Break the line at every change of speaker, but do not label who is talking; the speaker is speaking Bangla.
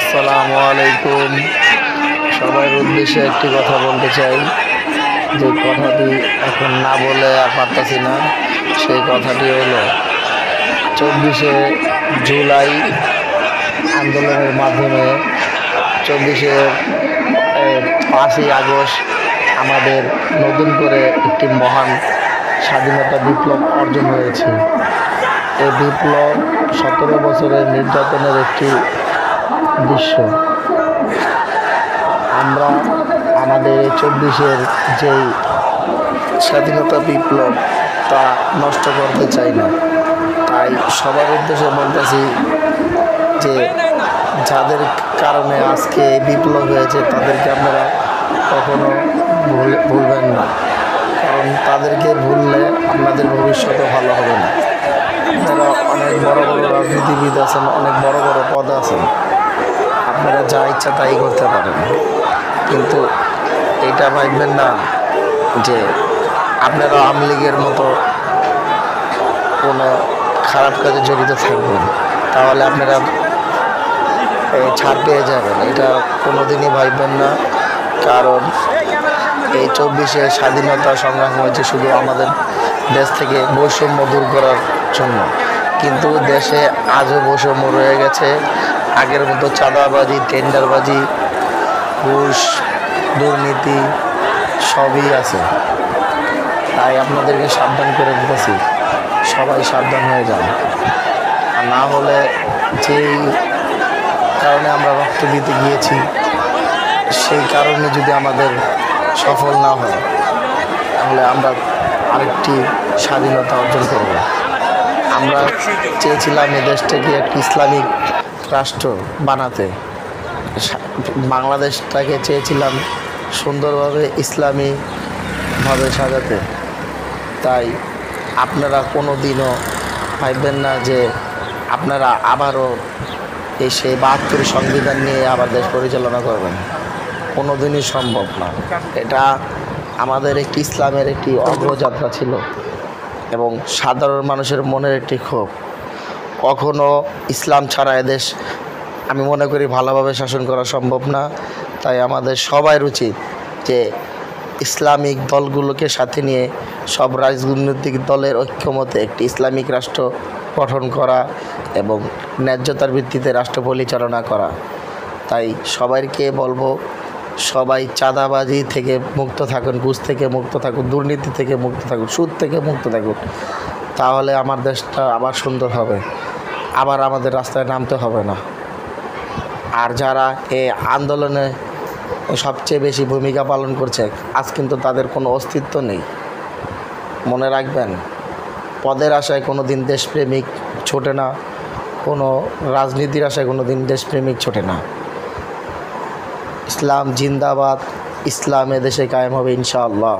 আসসালামু আলাইকুম। সবার উদ্দেশ্যে একটি কথা বলতে চাই, যে কথাটি এখন না বলে আর পারতাছি না। সেই কথাটি হলো 24শে জুলাই আন্দোলনের মাধ্যমে 5ই আগস্ট আমাদের নতুন করে একটি মহান স্বাধীনতা বিপ্লব অর্জন হয়েছে। এই বিপ্লব 17 বছরের নির্যাতনের একটি দৃশ্য। আমরা আমাদের এই 24-এর যেই স্বাধীনতা বিপ্লব তা নষ্ট করতে চাই না। তাই সবার উদ্দেশ্যে বলতেছি যে যাদের কারণে আজকে এই বিপ্লব হয়েছে তাদেরকে আপনারা কখনো ভুলবেন না, কারণ তাদেরকে ভুললে আপনাদের ভবিষ্যতে ভালো হবে না। আপনারা অনেক বড় বড় রাজনীতিবিদ আছেন, অনেক বড় বড় পদ আছেন, আপনারা যা ইচ্ছা তাই করতে পারেন, কিন্তু এটা ভাববেন না যে আপনারা আওয়ামী লীগের মতো কোনো খারাপ কাজে জড়িত থাকবেন, তাহলে আপনারা ছাড় পেয়ে যাবেন। এটা কোনো দিনই ভাববেন না, কারণ এই 24-এর স্বাধীনতা সংগ্রাম হয়েছে শুধু আমাদের দেশ থেকে বৈষম্য দূর করার জন্য, কিন্তু দেশে আজও বৈষম্য রয়ে গেছে। আগের মতো চাঁদাবাজি, টেন্ডারবাজি, ঘুষ, দুর্নীতি সবই আছে। তাই আপনাদেরকে সাবধান করে দিতেছি, সবাই সাবধান হয়ে যান। আর না হলে যেই কারণে আমরা রক্ত দিতে গিয়েছি সেই কারণে যদি আমাদের সফল না হয়, তাহলে আমরা আরেকটি স্বাধীনতা অর্জন করব। আমরা চেয়েছিলাম এ দেশটাকে একটি ইসলামিক রাষ্ট্র বানাতে, বাংলাদেশটাকে চেয়েছিলাম সুন্দরভাবে ইসলামীভাবে সাজাতে। তাই আপনারা কোনো দিনও ভাববেন না যে আপনারা আবারও এসে 72 সংবিধান নিয়ে আবার দেশ পরিচালনা করবেন, কোনো দিনই সম্ভব না। এটা আমাদের একটি ইসলামের একটি অগ্রযাত্রা ছিল এবং সাধারণ মানুষের মনের একটি ক্ষোভ। কখনো ইসলাম ছাড়া এদেশ আমি মনে করি ভালোভাবে শাসন করা সম্ভব না। তাই আমাদের সবার উচিত যে ইসলামিক দলগুলোকে সাথে নিয়ে সব রাজনৈতিক দলের ঐক্যমতে একটি ইসলামিক রাষ্ট্র গঠন করা এবং ন্যায্যতার ভিত্তিতে রাষ্ট্র পরিচালনা করা। তাই সবাইকে বলবো, সবাই চাঁদাবাজি থেকে মুক্ত থাকুন, ঘুষ থেকে মুক্ত থাকুন, দুর্নীতি থেকে মুক্ত থাকুন, সুদ থেকে মুক্ত থাকুন। তাহলে আমার দেশটা আবার সুন্দর হবে, আবার আমাদের রাস্তায় নামতে হবে না। আর যারা এই আন্দোলনে সবচেয়ে বেশি ভূমিকা পালন করছে, আজ কিন্তু তাদের কোনো অস্তিত্ব নেই। মনে রাখবেন, পদের আশায় কোনো দিন দেশপ্রেমিক ছোটে না, কোনো রাজনীতির আশায় কোনো দিন দেশপ্রেমিক ছোটে না। ইসলাম জিন্দাবাদ, ইসলাম এদেশে কায়েম হবে ইনশাআল্লাহ।